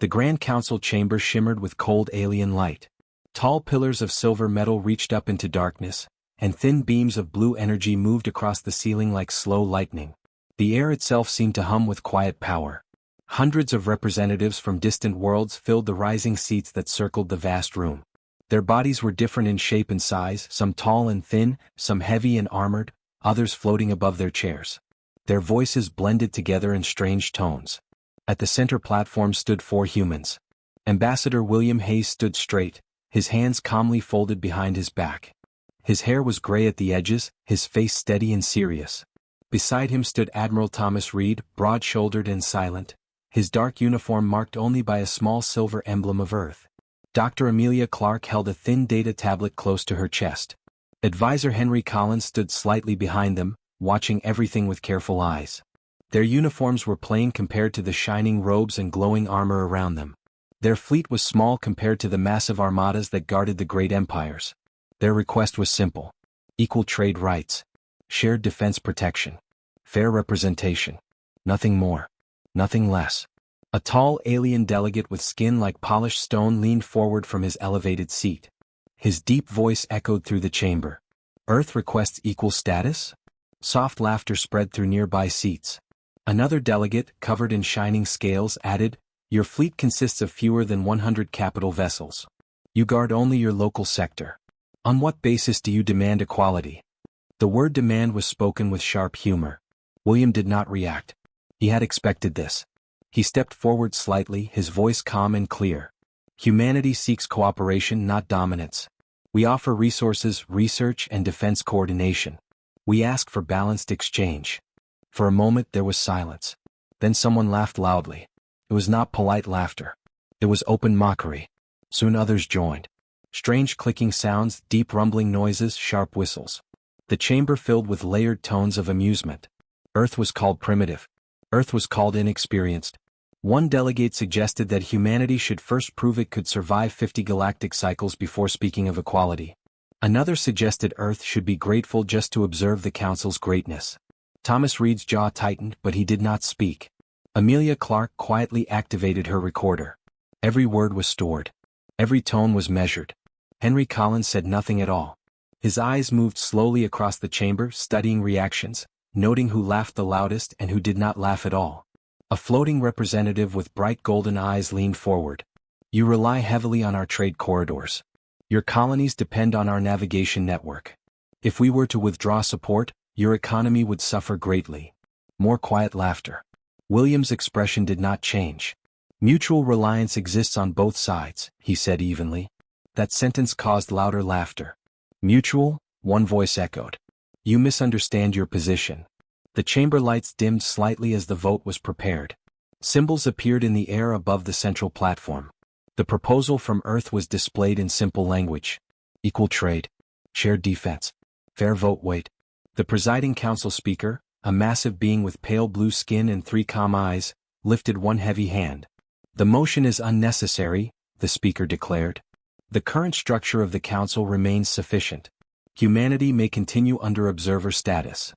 The Grand Council chamber shimmered with cold alien light. Tall pillars of silver metal reached up into darkness, and thin beams of blue energy moved across the ceiling like slow lightning. The air itself seemed to hum with quiet power. Hundreds of representatives from distant worlds filled the rising seats that circled the vast room. Their bodies were different in shape and size, some tall and thin, some heavy and armored, others floating above their chairs. Their voices blended together in strange tones. At the center platform stood 4 humans. Ambassador William Hayes stood straight, his hands calmly folded behind his back. His hair was gray at the edges, his face steady and serious. Beside him stood Admiral Thomas Reed, broad-shouldered and silent, his dark uniform marked only by a small silver emblem of Earth. Dr. Amelia Clark held a thin data tablet close to her chest. Advisor Henry Collins stood slightly behind them, watching everything with careful eyes. Their uniforms were plain compared to the shining robes and glowing armor around them. Their fleet was small compared to the massive armadas that guarded the great empires. Their request was simple: equal trade rights, shared defense protection, fair representation. Nothing more, nothing less. A tall alien delegate with skin like polished stone leaned forward from his elevated seat. His deep voice echoed through the chamber. Earth requests equal status? Soft laughter spread through nearby seats. Another delegate, covered in shining scales, added, "Your fleet consists of fewer than 100 capital vessels. You guard only your local sector. On what basis do you demand equality?" The word demand was spoken with sharp humor. William did not react. He had expected this. He stepped forward slightly, his voice calm and clear. "Humanity seeks cooperation, not dominance. We offer resources, research, and defense coordination. We ask for balanced exchange." For a moment there was silence. Then someone laughed loudly. It was not polite laughter. It was open mockery. Soon others joined. Strange clicking sounds, deep rumbling noises, sharp whistles. The chamber filled with layered tones of amusement. Earth was called primitive. Earth was called inexperienced. One delegate suggested that humanity should first prove it could survive 50 galactic cycles before speaking of equality. Another suggested Earth should be grateful just to observe the Council's greatness. Thomas Reed's jaw tightened, but he did not speak. Amelia Clark quietly activated her recorder. Every word was stored. Every tone was measured. Henry Collins said nothing at all. His eyes moved slowly across the chamber, studying reactions, noting who laughed the loudest and who did not laugh at all. A floating representative with bright golden eyes leaned forward. "You rely heavily on our trade corridors. Your colonies depend on our navigation network. If we were to withdraw support, your economy would suffer greatly." More quiet laughter. William's expression did not change. "Mutual reliance exists on both sides," he said evenly. That sentence caused louder laughter. "Mutual?" one voice echoed. "You misunderstand your position." The chamber lights dimmed slightly as the vote was prepared. Symbols appeared in the air above the central platform. The proposal from Earth was displayed in simple language. Equal trade. Shared defense. Fair vote weight. The presiding council speaker, a massive being with pale blue skin and 3 calm eyes, lifted one heavy hand. "The motion is unnecessary," the speaker declared. "The current structure of the council remains sufficient. Humanity may continue under observer status."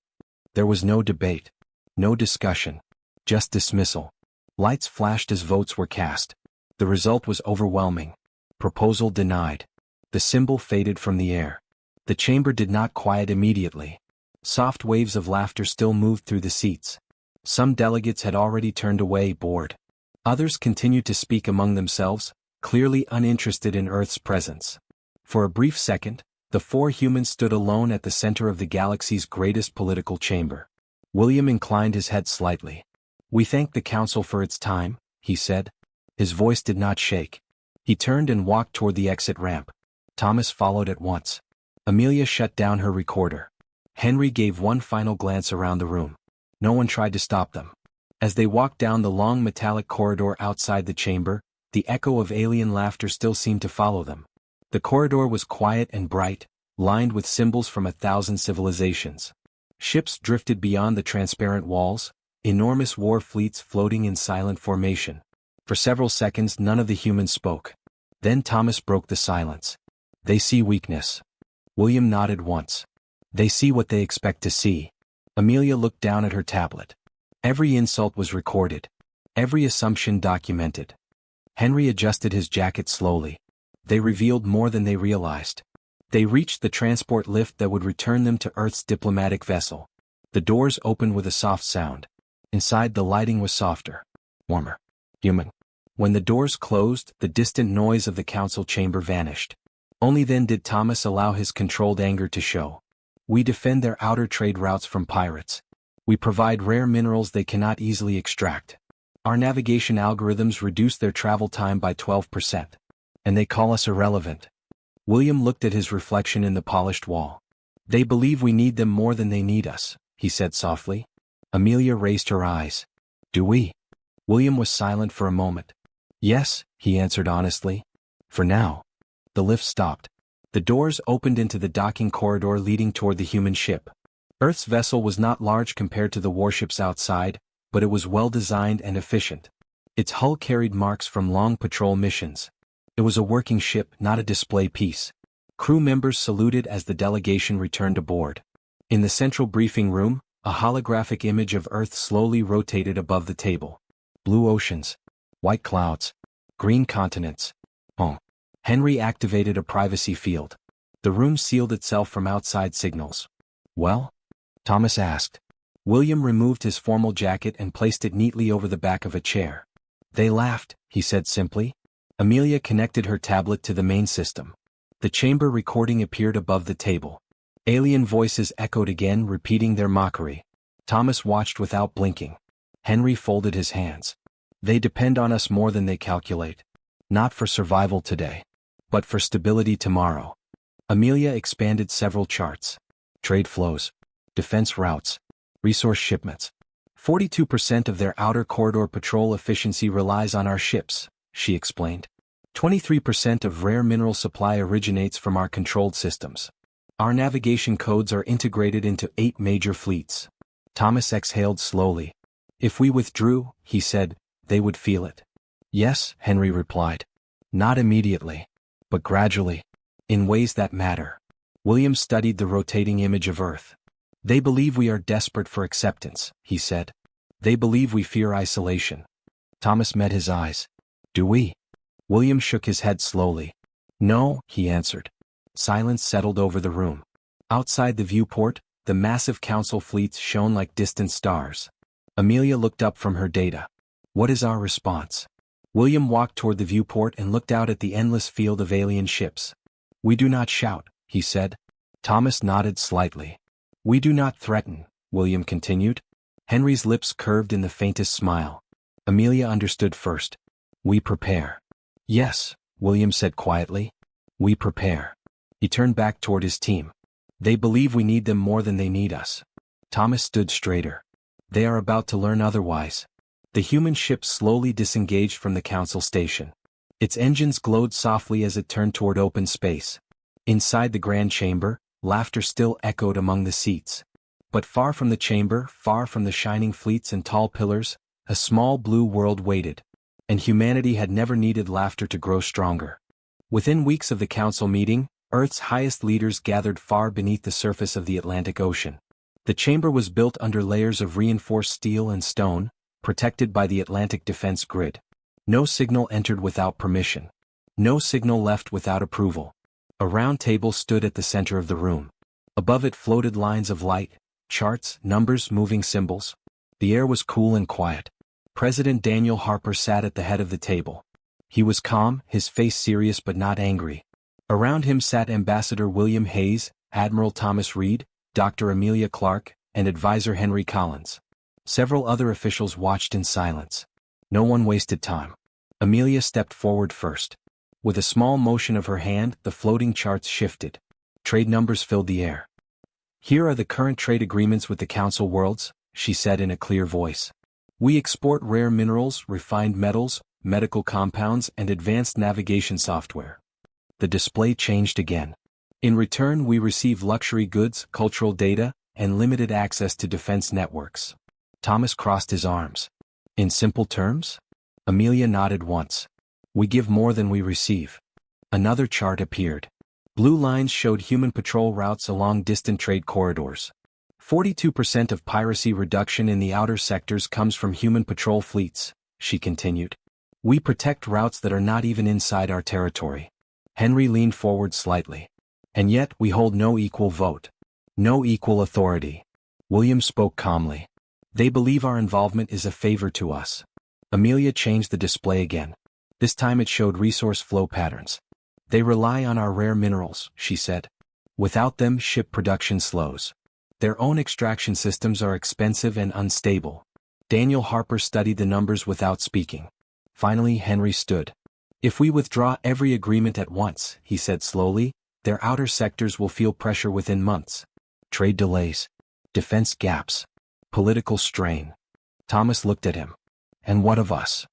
There was no debate. No discussion. Just dismissal. Lights flashed as votes were cast. The result was overwhelming. Proposal denied. The symbol faded from the air. The chamber did not quiet immediately. Soft waves of laughter still moved through the seats. Some delegates had already turned away, bored. Others continued to speak among themselves, clearly uninterested in Earth's presence. For a brief second, the 4 humans stood alone at the center of the galaxy's greatest political chamber. William inclined his head slightly. "We thank the Council for its time," he said. His voice did not shake. He turned and walked toward the exit ramp. Thomas followed at once. Amelia shut down her recorder. Henry gave one final glance around the room. No one tried to stop them. As they walked down the long metallic corridor outside the chamber, the echo of alien laughter still seemed to follow them. The corridor was quiet and bright, lined with symbols from 1,000 civilizations. Ships drifted beyond the transparent walls, enormous war fleets floating in silent formation. For several seconds none of the humans spoke. Then Thomas broke the silence. "They see weakness." William nodded once. "They see what they expect to see." Amelia looked down at her tablet. Every insult was recorded. Every assumption documented. Henry adjusted his jacket slowly. They revealed more than they realized. They reached the transport lift that would return them to Earth's diplomatic vessel. The doors opened with a soft sound. Inside, the lighting was softer, warmer, human. When the doors closed, the distant noise of the council chamber vanished. Only then did Thomas allow his controlled anger to show. We defend their outer trade routes from pirates. We provide rare minerals they cannot easily extract. Our navigation algorithms reduce their travel time by 12%. And they call us irrelevant. William looked at his reflection in the polished wall. They believe we need them more than they need us, he said softly. Amelia raised her eyes. Do we? William was silent for a moment. Yes, he answered honestly. For now. The lift stopped. The doors opened into the docking corridor leading toward the human ship. Earth's vessel was not large compared to the warships outside, but it was well designed and efficient. Its hull carried marks from long patrol missions. It was a working ship, not a display piece. Crew members saluted as the delegation returned aboard. In the central briefing room, a holographic image of Earth slowly rotated above the table. Blue oceans, white clouds, green continents. Oh. Henry activated a privacy field. The room sealed itself from outside signals. Well? Thomas asked. William removed his formal jacket and placed it neatly over the back of a chair. They laughed, he said simply. Amelia connected her tablet to the main system. The chamber recording appeared above the table. Alien voices echoed again, repeating their mockery. Thomas watched without blinking. Henry folded his hands. They depend on us more than they calculate. Not for survival today, but for stability tomorrow. Amelia expanded several charts. Trade flows, defense routes, resource shipments. 42% of their outer corridor patrol efficiency relies on our ships, she explained. 23% of rare mineral supply originates from our controlled systems. Our navigation codes are integrated into 8 major fleets. Thomas exhaled slowly. If we withdrew, he said, they would feel it. Yes, Henry replied. Not immediately, but gradually, in ways that matter. William studied the rotating image of Earth. They believe we are desperate for acceptance, he said. They believe we fear isolation. Thomas met his eyes. Do we? William shook his head slowly. No, he answered. Silence settled over the room. Outside the viewport, the massive council fleets shone like distant stars. Amelia looked up from her data. What is our response? William walked toward the viewport and looked out at the endless field of alien ships. We do not shout, he said. Thomas nodded slightly. We do not threaten, William continued. Henry's lips curved in the faintest smile. Amelia understood first. We prepare. Yes, William said quietly. We prepare. He turned back toward his team. They believe we need them more than they need us. Thomas stood straighter. They are about to learn otherwise. The human ship slowly disengaged from the council station. Its engines glowed softly as it turned toward open space. Inside the grand chamber, laughter still echoed among the seats. But far from the chamber, far from the shining fleets and tall pillars, a small blue world waited. And humanity had never needed laughter to grow stronger. Within weeks of the council meeting, Earth's highest leaders gathered far beneath the surface of the Atlantic Ocean. The chamber was built under layers of reinforced steel and stone, protected by the Atlantic defense grid. No signal entered without permission. No signal left without approval. A round table stood at the center of the room. Above it floated lines of light, charts, numbers, moving symbols. The air was cool and quiet. President Daniel Harper sat at the head of the table. He was calm, his face serious but not angry. Around him sat Ambassador William Hayes, Admiral Thomas Reed, Dr. Amelia Clark, and Advisor Henry Collins. Several other officials watched in silence. No one wasted time. Amelia stepped forward first. With a small motion of her hand, the floating charts shifted. Trade numbers filled the air. Here are the current trade agreements with the Council worlds, she said in a clear voice. We export rare minerals, refined metals, medical compounds, and advanced navigation software. The display changed again. In return, we receive luxury goods, cultural data, and limited access to defense networks. Thomas crossed his arms. In simple terms? Amelia nodded once. We give more than we receive. Another chart appeared. Blue lines showed human patrol routes along distant trade corridors. 42% of piracy reduction in the outer sectors comes from human patrol fleets, she continued. We protect routes that are not even inside our territory. Henry leaned forward slightly. And yet we hold no equal vote. No equal authority. William spoke calmly. They believe our involvement is a favor to us. Amelia changed the display again. This time it showed resource flow patterns. They rely on our rare minerals, she said. Without them, ship production slows. Their own extraction systems are expensive and unstable. Daniel Harper studied the numbers without speaking. Finally, Henry stood. If we withdraw every agreement at once, he said slowly, their outer sectors will feel pressure within months. Trade delays. Defense gaps. Political strain. Thomas looked at him. And what of us?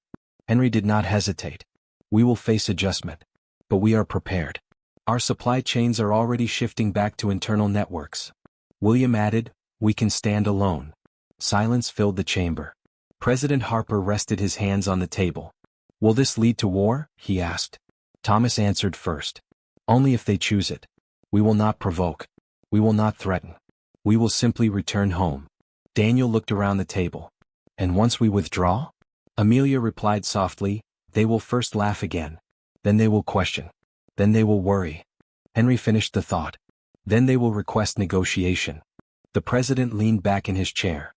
Henry did not hesitate. We will face adjustment. But we are prepared. Our supply chains are already shifting back to internal networks. William added, we can stand alone. Silence filled the chamber. President Harper rested his hands on the table. Will this lead to war? He asked. Thomas answered first. Only if they choose it. We will not provoke. We will not threaten. We will simply return home. Daniel looked around the table. And once we withdraw? Amelia replied softly, they will first laugh again. Then they will question. Then they will worry. Henry finished the thought. Then they will request negotiation. The president leaned back in his chair.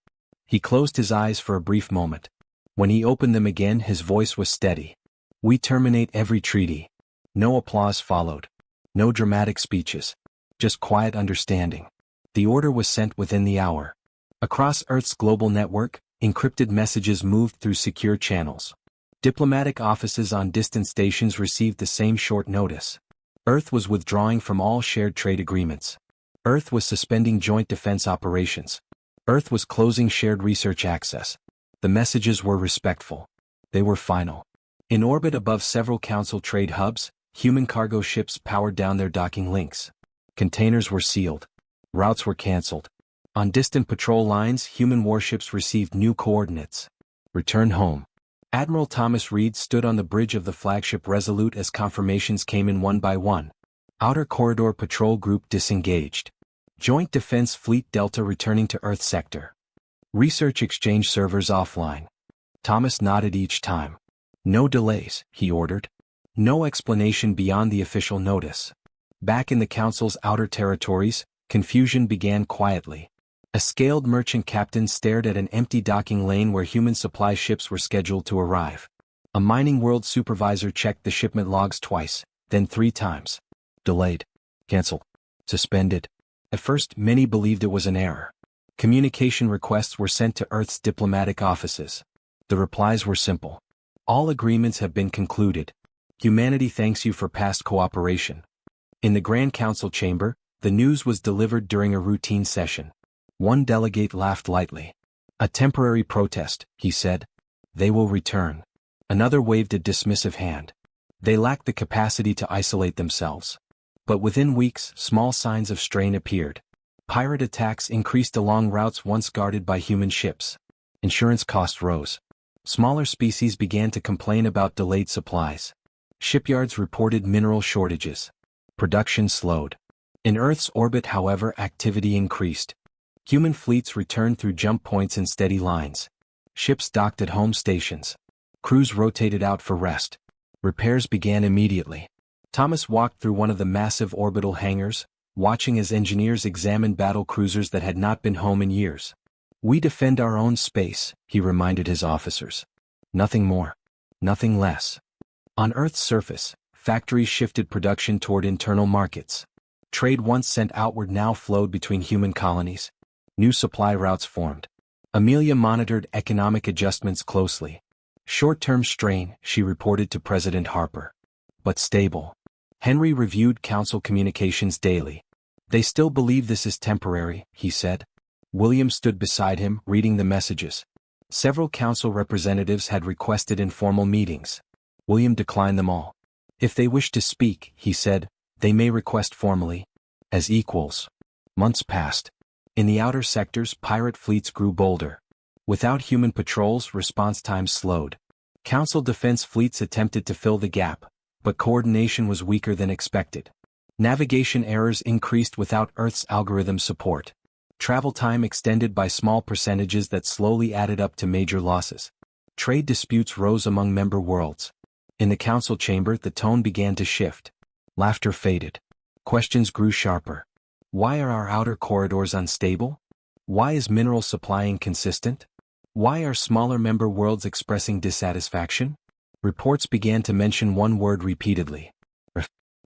He closed his eyes for a brief moment. When he opened them again, his voice was steady. We terminate every treaty. No applause followed. No dramatic speeches. Just quiet understanding. The order was sent within the hour. Across Earth's global network, encrypted messages moved through secure channels. Diplomatic offices on distant stations received the same short notice. Earth was withdrawing from all shared trade agreements. Earth was suspending joint defense operations. Earth was closing shared research access. The messages were respectful. They were final. In orbit above several Council trade hubs, human cargo ships powered down their docking links. Containers were sealed. Routes were canceled. On distant patrol lines, human warships received new coordinates. Return home. Admiral Thomas Reed stood on the bridge of the flagship Resolute as confirmations came in one by one. Outer Corridor Patrol Group disengaged. Joint Defense Fleet Delta returning to Earth Sector. Research Exchange servers offline. Thomas nodded each time. No delays, he ordered. No explanation beyond the official notice. Back in the Council's outer territories, confusion began quietly. A scaled merchant captain stared at an empty docking lane where human supply ships were scheduled to arrive. A mining world supervisor checked the shipment logs twice, then 3 times. Delayed. Cancelled. Suspended. At first, many believed it was an error. Communication requests were sent to Earth's diplomatic offices. The replies were simple. All agreements have been concluded. Humanity thanks you for past cooperation. In the Grand Council chamber, the news was delivered during a routine session. One delegate laughed lightly. A temporary protest, he said. They will return. Another waved a dismissive hand. They lack the capacity to isolate themselves. But within weeks, small signs of strain appeared. Pirate attacks increased along routes once guarded by human ships. Insurance costs rose. Smaller species began to complain about delayed supplies. Shipyards reported mineral shortages. Production slowed. In Earth's orbit, however, activity increased. Human fleets returned through jump points in steady lines. Ships docked at home stations. Crews rotated out for rest. Repairs began immediately. Thomas walked through one of the massive orbital hangars, watching as engineers examined battle cruisers that had not been home in years. We defend our own space, he reminded his officers. Nothing more. Nothing less. On Earth's surface, factories shifted production toward internal markets. Trade once sent outward now flowed between human colonies. New supply routes formed. Amelia monitored economic adjustments closely. Short-term strain, she reported to President Harper. But stable. Henry reviewed Council communications daily. They still believe this is temporary, he said. William stood beside him, reading the messages. Several Council representatives had requested informal meetings. William declined them all. If they wish to speak, he said, they may request formally. As equals. Months passed. In the outer sectors, pirate fleets grew bolder. Without human patrols, response times slowed. Council defense fleets attempted to fill the gap, but coordination was weaker than expected. Navigation errors increased without Earth's algorithm support. Travel time extended by small percentages that slowly added up to major losses. Trade disputes rose among member worlds. In the council chamber, the tone began to shift. Laughter faded. Questions grew sharper. Why are our outer corridors unstable? Why is mineral supply inconsistent? Why are smaller member worlds expressing dissatisfaction? Reports began to mention one word repeatedly.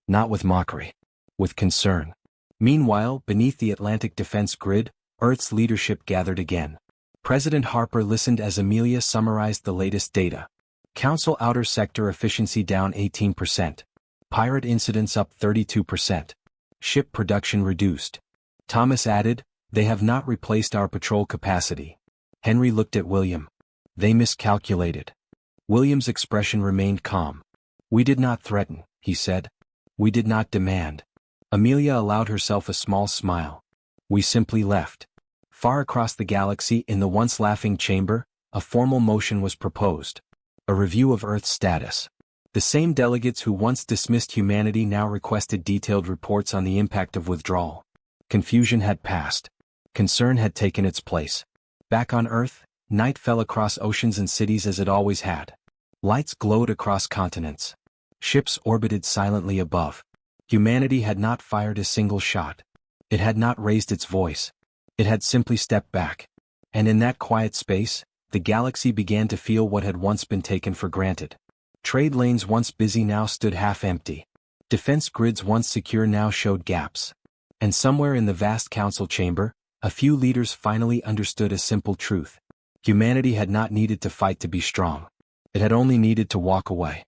Not with mockery. With concern. Meanwhile, beneath the Atlantic defense grid, Earth's leadership gathered again. President Harper listened as Amelia summarized the latest data. Council outer sector efficiency down 18%. Pirate incidents up 32%. Ship production reduced. Thomas added, "They have not replaced our patrol capacity." Henry looked at William. "They miscalculated." William's expression remained calm. "We did not threaten," he said. "We did not demand." Amelia allowed herself a small smile. "We simply left." Far across the galaxy in the once laughing chamber, a formal motion was proposed. A review of Earth's status. The same delegates who once dismissed humanity now requested detailed reports on the impact of withdrawal. Confusion had passed. Concern had taken its place. Back on Earth, night fell across oceans and cities as it always had. Lights glowed across continents. Ships orbited silently above. Humanity had not fired a single shot. It had not raised its voice. It had simply stepped back. And in that quiet space, the galaxy began to feel what had once been taken for granted. Trade lanes once busy now stood half empty. Defense grids once secure now showed gaps. And somewhere in the vast council chamber, a few leaders finally understood a simple truth. Humanity had not needed to fight to be strong. It had only needed to walk away.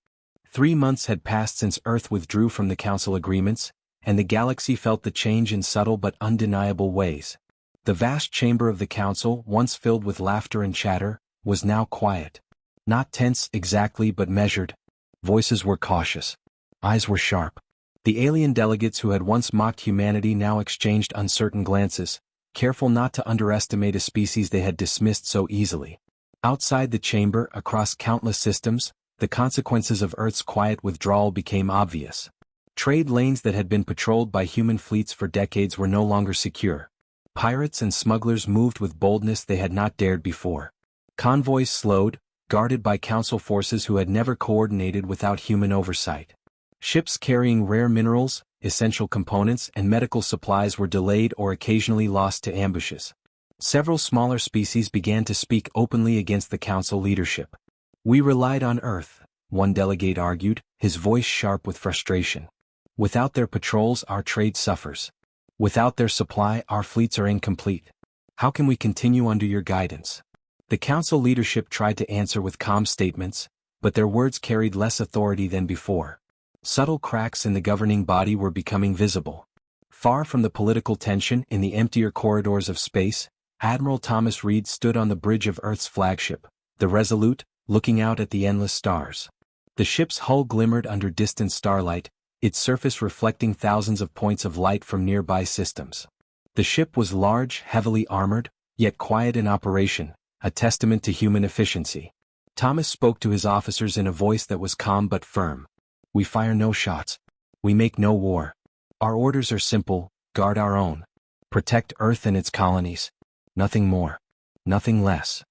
3 months had passed since Earth withdrew from the council agreements, and the galaxy felt the change in subtle but undeniable ways. The vast chamber of the council, once filled with laughter and chatter, was now quiet. Not tense exactly but measured. Voices were cautious. Eyes were sharp. The alien delegates who had once mocked humanity now exchanged uncertain glances, careful not to underestimate a species they had dismissed so easily. Outside the chamber, across countless systems, the consequences of Earth's quiet withdrawal became obvious. Trade lanes that had been patrolled by human fleets for decades were no longer secure. Pirates and smugglers moved with boldness they had not dared before. Convoys slowed, guarded by council forces who had never coordinated without human oversight. Ships carrying rare minerals, essential components, and medical supplies were delayed or occasionally lost to ambushes. Several smaller species began to speak openly against the council leadership. "We relied on Earth," one delegate argued, his voice sharp with frustration. "Without their patrols, our trade suffers. Without their supply, our fleets are incomplete. How can we continue under your guidance?" The council leadership tried to answer with calm statements, but their words carried less authority than before. Subtle cracks in the governing body were becoming visible. Far from the political tension in the emptier corridors of space, Admiral Thomas Reed stood on the bridge of Earth's flagship, the Resolute, looking out at the endless stars. The ship's hull glimmered under distant starlight, its surface reflecting thousands of points of light from nearby systems. The ship was large, heavily armored, yet quiet in operation, a testament to human efficiency. Thomas spoke to his officers in a voice that was calm but firm. "We fire no shots. We make no war. Our orders are simple: guard our own. Protect Earth and its colonies. Nothing more. Nothing less."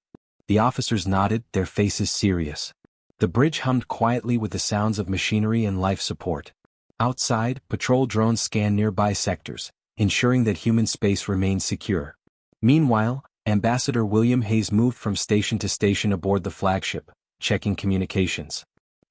The officers nodded, their faces serious. The bridge hummed quietly with the sounds of machinery and life support. Outside, patrol drones scanned nearby sectors, ensuring that human space remained secure. Meanwhile, Ambassador William Hayes moved from station to station aboard the flagship, checking communications.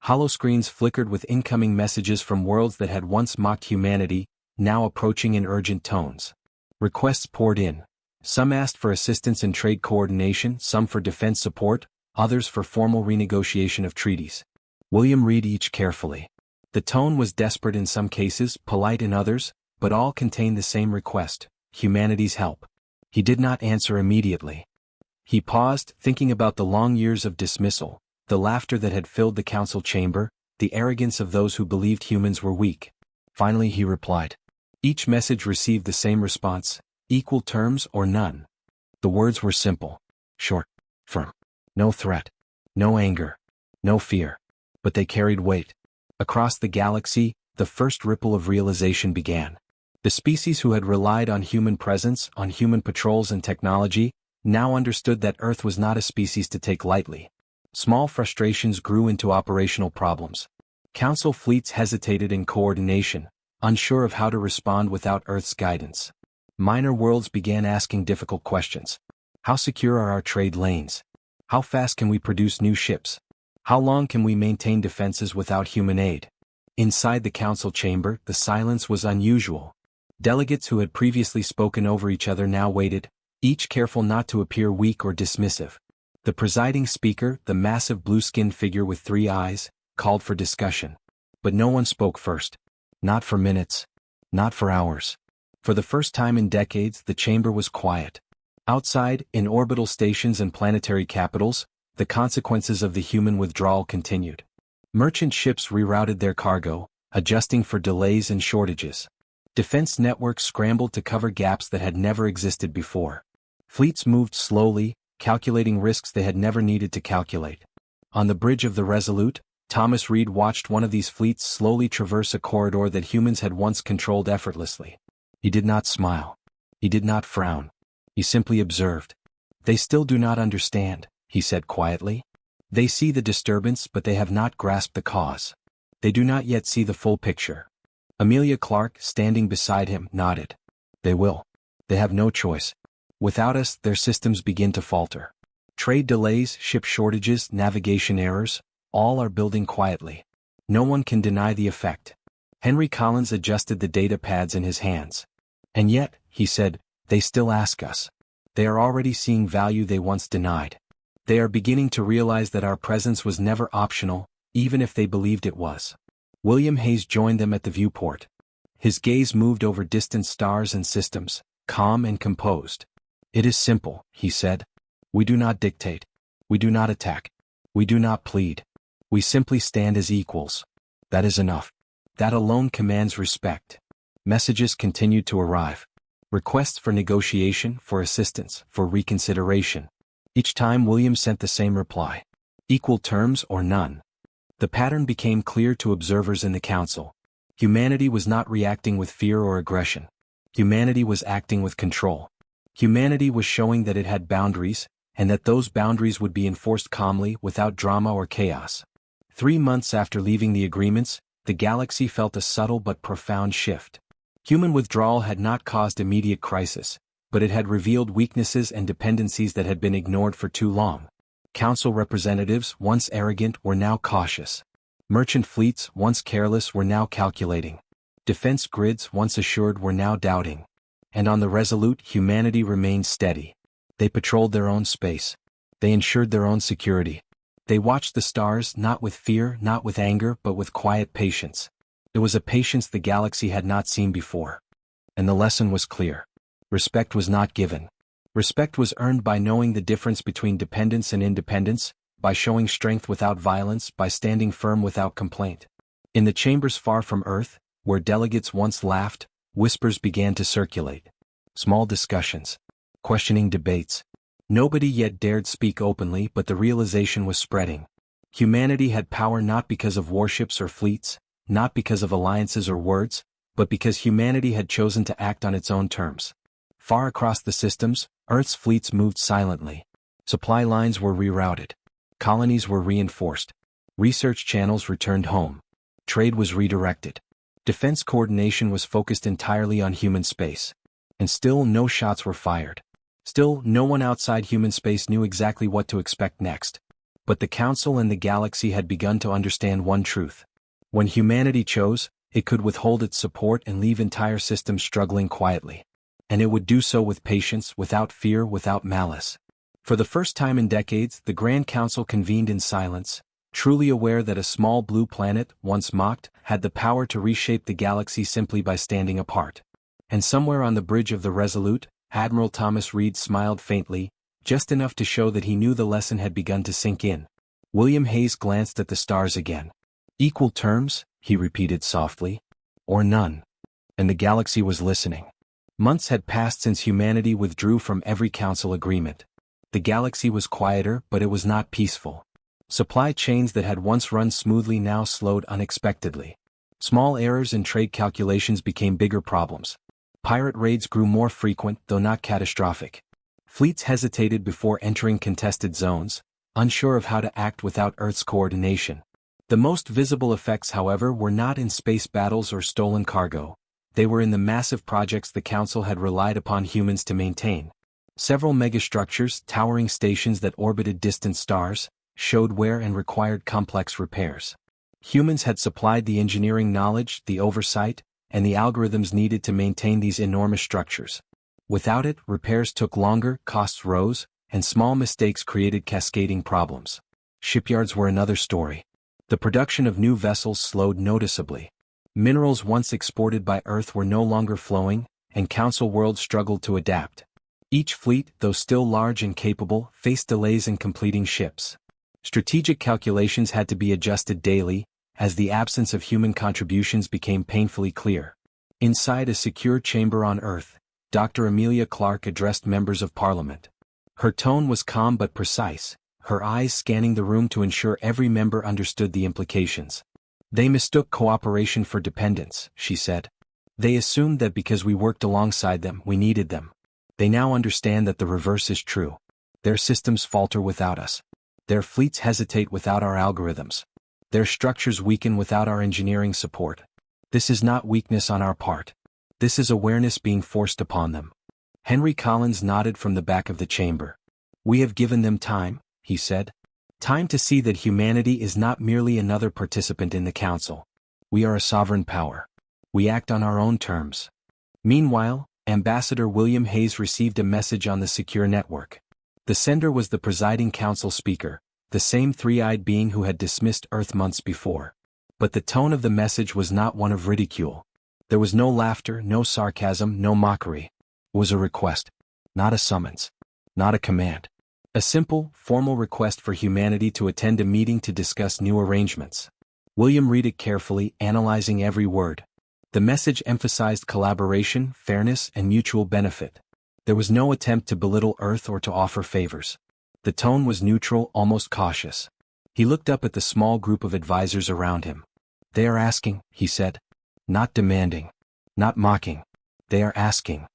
Holoscreens flickered with incoming messages from worlds that had once mocked humanity, now approaching in urgent tones. Requests poured in. Some asked for assistance in trade coordination, some for defense support, others for formal renegotiation of treaties. William read each carefully. The tone was desperate in some cases, polite in others, but all contained the same request: humanity's help. He did not answer immediately. He paused, thinking about the long years of dismissal, the laughter that had filled the council chamber, the arrogance of those who believed humans were weak. Finally he replied. Each message received the same response: equal terms or none. The words were simple, short, firm. No threat, no anger, no fear. But they carried weight. Across the galaxy, the first ripple of realization began. The species who had relied on human presence, on human patrols and technology, now understood that Earth was not a species to take lightly. Small frustrations grew into operational problems. Council fleets hesitated in coordination, unsure of how to respond without Earth's guidance. Minor worlds began asking difficult questions. How secure are our trade lanes? How fast can we produce new ships? How long can we maintain defenses without human aid? Inside the council chamber, the silence was unusual. Delegates who had previously spoken over each other now waited, each careful not to appear weak or dismissive. The presiding speaker, the massive blue-skinned figure with 3 eyes, called for discussion. But no one spoke first. Not for minutes. Not for hours. For the first time in decades, the chamber was quiet. Outside, in orbital stations and planetary capitals, the consequences of the human withdrawal continued. Merchant ships rerouted their cargo, adjusting for delays and shortages. Defense networks scrambled to cover gaps that had never existed before. Fleets moved slowly, calculating risks they had never needed to calculate. On the bridge of the Resolute, Thomas Reed watched one of these fleets slowly traverse a corridor that humans had once controlled effortlessly. He did not smile. He did not frown. He simply observed. "They still do not understand," he said quietly. "They see the disturbance, but they have not grasped the cause. They do not yet see the full picture." Amelia Clark, standing beside him, nodded. "They will. They have no choice. Without us, their systems begin to falter. Trade delays, ship shortages, navigation errors, all are building quietly. No one can deny the effect." Henry Collins adjusted the data pads in his hands. "And yet," he said, "they still ask us. They are already seeing value they once denied. They are beginning to realize that our presence was never optional, even if they believed it was." William Hayes joined them at the viewport. His gaze moved over distant stars and systems, calm and composed. "It is simple," he said. "We do not dictate. We do not attack. We do not plead. We simply stand as equals. That is enough. That alone commands respect." Messages continued to arrive. Requests for negotiation, for assistance, for reconsideration. Each time William sent the same reply. Equal terms or none. The pattern became clear to observers in the council. Humanity was not reacting with fear or aggression. Humanity was acting with control. Humanity was showing that it had boundaries, and that those boundaries would be enforced calmly without drama or chaos. 3 months after leaving the agreements, the galaxy felt a subtle but profound shift. Human withdrawal had not caused immediate crisis, but it had revealed weaknesses and dependencies that had been ignored for too long. Council representatives, once arrogant, were now cautious. Merchant fleets, once careless, were now calculating. Defense grids, once assured, were now doubting. And on the Resolute, humanity remained steady. They patrolled their own space. They ensured their own security. They watched the stars, not with fear, not with anger, but with quiet patience. It was a patience the galaxy had not seen before. And the lesson was clear. Respect was not given. Respect was earned by knowing the difference between dependence and independence, by showing strength without violence, by standing firm without complaint. In the chambers far from Earth, where delegates once laughed, whispers began to circulate. Small discussions. Questioning debates. Nobody yet dared speak openly, but the realization was spreading. Humanity had power not because of warships or fleets, not because of alliances or words, but because humanity had chosen to act on its own terms. Far across the systems, Earth's fleets moved silently. Supply lines were rerouted. Colonies were reinforced. Research channels returned home. Trade was redirected. Defense coordination was focused entirely on human space. And still no shots were fired. Still, no one outside human space knew exactly what to expect next. But the Council and the galaxy had begun to understand one truth. When humanity chose, it could withhold its support and leave entire systems struggling quietly. And it would do so with patience, without fear, without malice. For the first time in decades, the Grand Council convened in silence, truly aware that a small blue planet, once mocked, had the power to reshape the galaxy simply by standing apart. And somewhere on the bridge of the Resolute, Admiral Thomas Reed smiled faintly, just enough to show that he knew the lesson had begun to sink in. William Hayes glanced at the stars again. "Equal terms," he repeated softly. "Or none." And the galaxy was listening. Months had passed since humanity withdrew from every council agreement. The galaxy was quieter, but it was not peaceful. Supply chains that had once run smoothly now slowed unexpectedly. Small errors in trade calculations became bigger problems. Pirate raids grew more frequent, though not catastrophic. Fleets hesitated before entering contested zones, unsure of how to act without Earth's coordination. The most visible effects, however, were not in space battles or stolen cargo. They were in the massive projects the Council had relied upon humans to maintain. Several megastructures, towering stations that orbited distant stars, showed where and required complex repairs. Humans had supplied the engineering knowledge, the oversight, and the algorithms needed to maintain these enormous structures. Without it, repairs took longer, costs rose, and small mistakes created cascading problems. Shipyards were another story. The production of new vessels slowed noticeably. Minerals once exported by Earth were no longer flowing, and Council worlds struggled to adapt. Each fleet, though still large and capable, faced delays in completing ships. Strategic calculations had to be adjusted daily, as the absence of human contributions became painfully clear. Inside a secure chamber on Earth, Dr. Amelia Clark addressed members of Parliament. Her tone was calm but precise, her eyes scanning the room to ensure every member understood the implications. They mistook cooperation for dependence, she said. They assumed that because we worked alongside them, we needed them. They now understand that the reverse is true. Their systems falter without us. Their fleets hesitate without our algorithms. Their structures weaken without our engineering support. This is not weakness on our part. This is awareness being forced upon them. Henry Collins nodded from the back of the chamber. We have given them time, he said. Time to see that humanity is not merely another participant in the Council. We are a sovereign power. We act on our own terms. Meanwhile, Ambassador William Hayes received a message on the secure network. The sender was the presiding council speaker, the same three-eyed being who had dismissed Earth months before. But the tone of the message was not one of ridicule. There was no laughter, no sarcasm, no mockery. It was a request, not a summons, not a command. A simple, formal request for humanity to attend a meeting to discuss new arrangements. William read it carefully, analyzing every word. The message emphasized collaboration, fairness, and mutual benefit. There was no attempt to belittle Earth or to offer favors. The tone was neutral, almost cautious. He looked up at the small group of advisors around him. They are asking, he said. Not demanding. Not mocking. They are asking.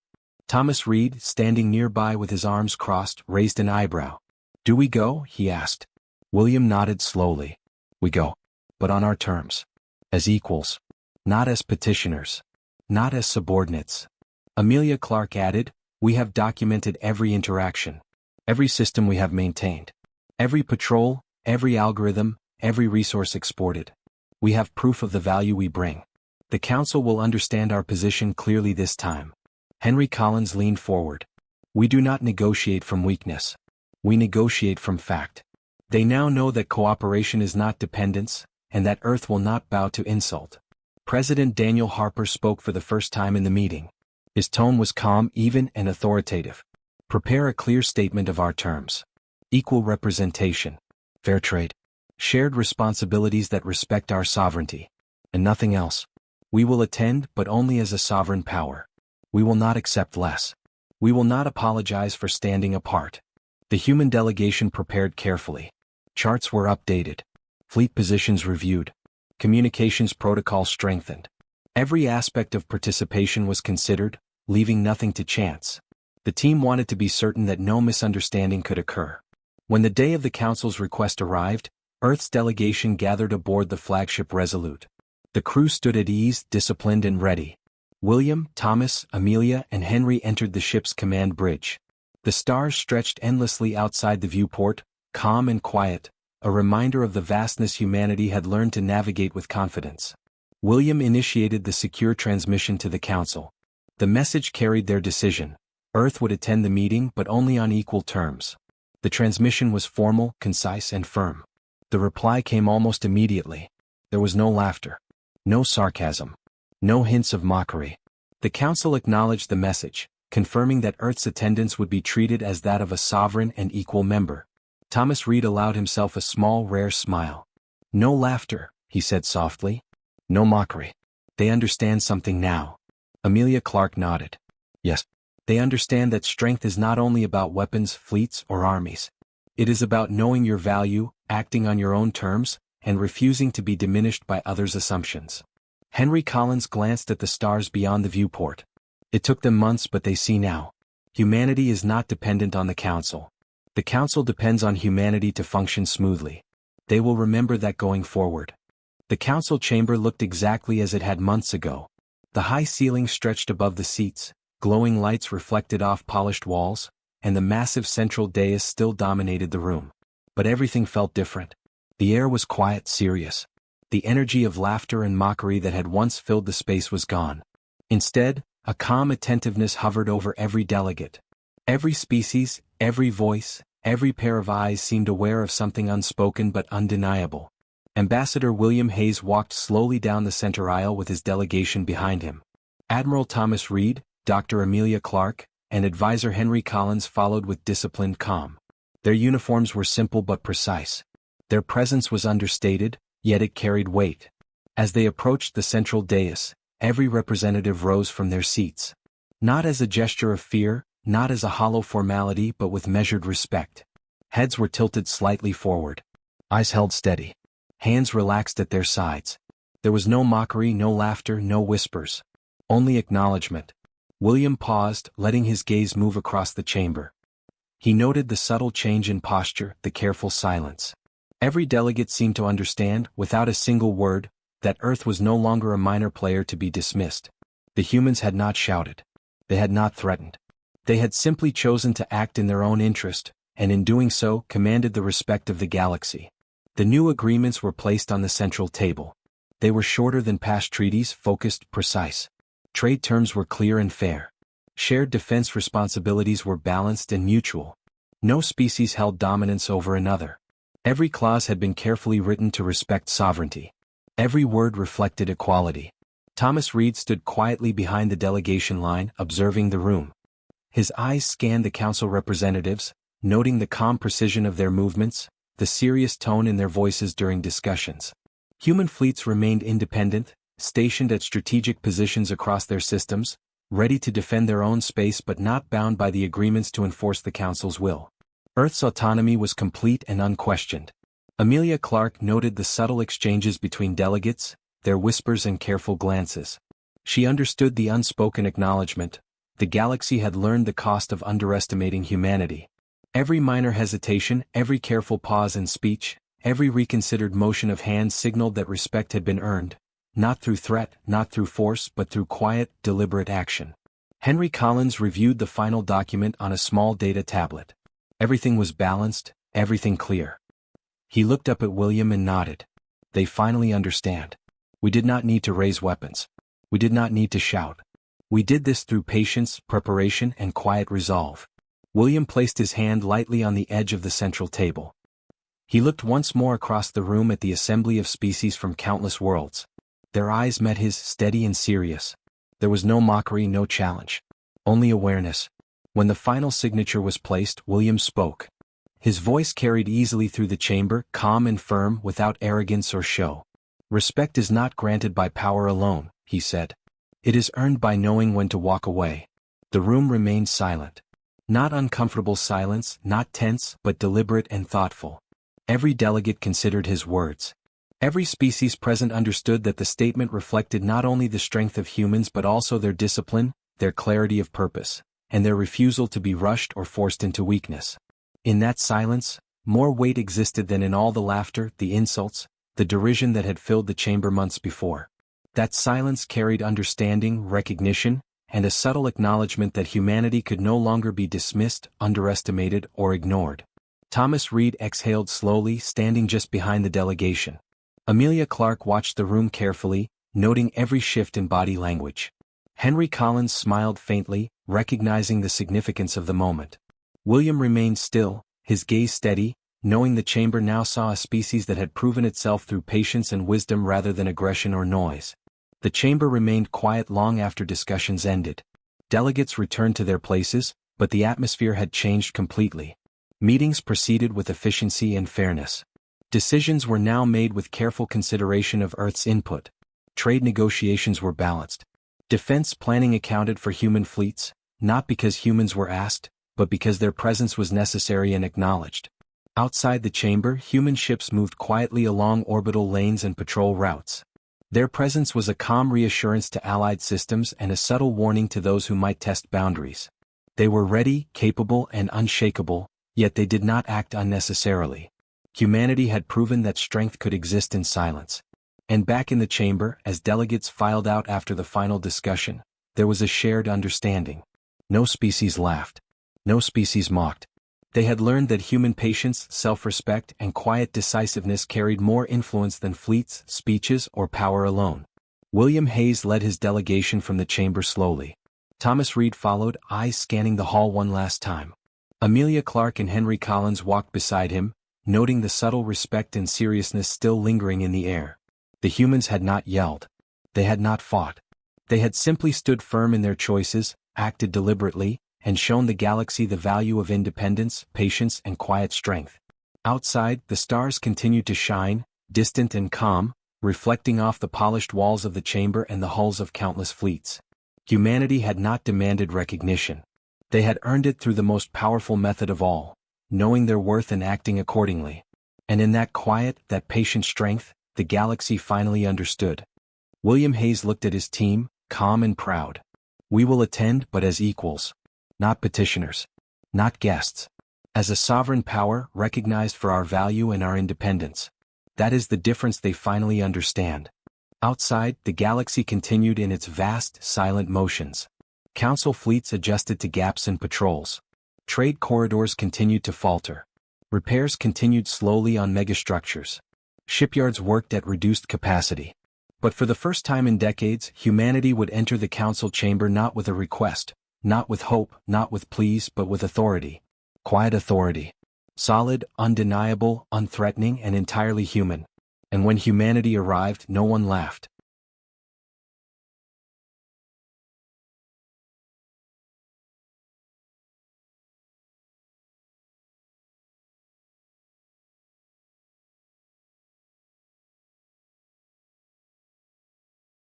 Thomas Reed, standing nearby with his arms crossed, raised an eyebrow. Do we go? He asked. William nodded slowly. We go. But on our terms. As equals. Not as petitioners. Not as subordinates. Amelia Clark added, we have documented every interaction. Every system we have maintained. Every patrol, every algorithm, every resource exported. We have proof of the value we bring. The Council will understand our position clearly this time. Henry Collins leaned forward. We do not negotiate from weakness. We negotiate from fact. They now know that cooperation is not dependence, and that Earth will not bow to insult. President Daniel Harper spoke for the first time in the meeting. His tone was calm, even, and authoritative. Prepare a clear statement of our terms. Equal representation. Fair trade. Shared responsibilities that respect our sovereignty. And nothing else. We will attend, but only as a sovereign power. We will not accept less. We will not apologize for standing apart. The human delegation prepared carefully. Charts were updated. Fleet positions reviewed. Communications protocol strengthened. Every aspect of participation was considered, leaving nothing to chance. The team wanted to be certain that no misunderstanding could occur. When the day of the Council's request arrived, Earth's delegation gathered aboard the flagship Resolute. The crew stood at ease, disciplined and ready. William, Thomas, Amelia, and Henry entered the ship's command bridge. The stars stretched endlessly outside the viewport, calm and quiet, a reminder of the vastness humanity had learned to navigate with confidence. William initiated the secure transmission to the Council. The message carried their decision. Earth would attend the meeting, but only on equal terms. The transmission was formal, concise, and firm. The reply came almost immediately. There was no laughter. No sarcasm. No hints of mockery. The Council acknowledged the message, confirming that Earth's attendance would be treated as that of a sovereign and equal member. Thomas Reed allowed himself a small, rare smile. No laughter, he said softly. No mockery. They understand something now. Amelia Clark nodded. Yes. They understand that strength is not only about weapons, fleets, or armies. It is about knowing your value, acting on your own terms, and refusing to be diminished by others' assumptions. Henry Collins glanced at the stars beyond the viewport. It took them months, but they see now. Humanity is not dependent on the Council. The Council depends on humanity to function smoothly. They will remember that going forward. The Council chamber looked exactly as it had months ago. The high ceiling stretched above the seats, glowing lights reflected off polished walls, and the massive central dais still dominated the room. But everything felt different. The air was quiet, serious. The energy of laughter and mockery that had once filled the space was gone. Instead, a calm attentiveness hovered over every delegate. Every species, every voice, every pair of eyes seemed aware of something unspoken but undeniable. Ambassador William Hayes walked slowly down the center aisle with his delegation behind him. Admiral Thomas Reed, Dr. Amelia Clark, and Advisor Henry Collins followed with disciplined calm. Their uniforms were simple but precise. Their presence was understated, yet it carried weight. As they approached the central dais, every representative rose from their seats. Not as a gesture of fear, not as a hollow formality, but with measured respect. Heads were tilted slightly forward. Eyes held steady. Hands relaxed at their sides. There was no mockery, no laughter, no whispers. Only acknowledgement. William paused, letting his gaze move across the chamber. He noted the subtle change in posture, the careful silence. Every delegate seemed to understand, without a single word, that Earth was no longer a minor player to be dismissed. The humans had not shouted. They had not threatened. They had simply chosen to act in their own interest, and in doing so commanded the respect of the galaxy. The new agreements were placed on the central table. They were shorter than past treaties, focused, precise. Trade terms were clear and fair. Shared defense responsibilities were balanced and mutual. No species held dominance over another. Every clause had been carefully written to respect sovereignty. Every word reflected equality. Thomas Reed stood quietly behind the delegation line, observing the room. His eyes scanned the council representatives, noting the calm precision of their movements, the serious tone in their voices during discussions. Human fleets remained independent, stationed at strategic positions across their systems, ready to defend their own space but not bound by the agreements to enforce the Council's will. Earth's autonomy was complete and unquestioned. Amelia Clark noted the subtle exchanges between delegates, their whispers and careful glances. She understood the unspoken acknowledgement. The galaxy had learned the cost of underestimating humanity. Every minor hesitation, every careful pause in speech, every reconsidered motion of hands signaled that respect had been earned, not through threat, not through force, but through quiet, deliberate action. Henry Collins reviewed the final document on a small data tablet. Everything was balanced, everything clear. He looked up at William and nodded. They finally understand. We did not need to raise weapons. We did not need to shout. We did this through patience, preparation, and quiet resolve. William placed his hand lightly on the edge of the central table. He looked once more across the room at the assembly of species from countless worlds. Their eyes met his, steady and serious. There was no mockery, no challenge. Only awareness. When the final signature was placed, William spoke. His voice carried easily through the chamber, calm and firm, without arrogance or show. Respect is not granted by power alone, he said. It is earned by knowing when to walk away. The room remained silent. Not uncomfortable silence, not tense, but deliberate and thoughtful. Every delegate considered his words. Every species present understood that the statement reflected not only the strength of humans but also their discipline, their clarity of purpose, and their refusal to be rushed or forced into weakness. In that silence, more weight existed than in all the laughter, the insults, the derision that had filled the chamber months before. That silence carried understanding, recognition, and a subtle acknowledgement that humanity could no longer be dismissed, underestimated, or ignored. Thomas Reed exhaled slowly, standing just behind the delegation. Amelia Clark watched the room carefully, noting every shift in body language. Henry Collins smiled faintly, recognizing the significance of the moment. William remained still, his gaze steady, knowing the chamber now saw a species that had proven itself through patience and wisdom rather than aggression or noise. The chamber remained quiet long after discussions ended. Delegates returned to their places, but the atmosphere had changed completely. Meetings proceeded with efficiency and fairness. Decisions were now made with careful consideration of Earth's input. Trade negotiations were balanced. Defense planning accounted for human fleets, not because humans were asked, but because their presence was necessary and acknowledged. Outside the chamber, human ships moved quietly along orbital lanes and patrol routes. Their presence was a calm reassurance to allied systems and a subtle warning to those who might test boundaries. They were ready, capable, and unshakable, Yet they did not act unnecessarily. Humanity had proven that strength could exist in silence. And back in the chamber, as delegates filed out after the final discussion, there was a shared understanding. No species laughed. No species mocked. They had learned that human patience, self-respect, and quiet decisiveness carried more influence than fleets, speeches, or power alone. William Hayes led his delegation from the chamber slowly. Thomas Reed followed, eyes scanning the hall one last time. Amelia Clark and Henry Collins walked beside him, noting the subtle respect and seriousness still lingering in the air. The humans had not yelled. They had not fought. They had simply stood firm in their choices, acted deliberately, and shown the galaxy the value of independence, patience, and quiet strength. Outside, the stars continued to shine, distant and calm, reflecting off the polished walls of the chamber and the hulls of countless fleets. Humanity had not demanded recognition. They had earned it through the most powerful method of all, knowing their worth and acting accordingly. And in that quiet, that patient strength, the galaxy finally understood. William Hayes looked at his team, calm and proud. We will attend, but as equals. Not petitioners. Not guests. As a sovereign power recognized for our value and our independence. That is the difference they finally understand. Outside, the galaxy continued in its vast, silent motions. Council fleets adjusted to gaps in patrols. Trade corridors continued to falter. Repairs continued slowly on megastructures. Shipyards worked at reduced capacity. But for the first time in decades, humanity would enter the council chamber not with a request, not with hope, not with pleas, but with authority. Quiet authority. Solid, undeniable, unthreatening, and entirely human. And when humanity arrived, no one laughed.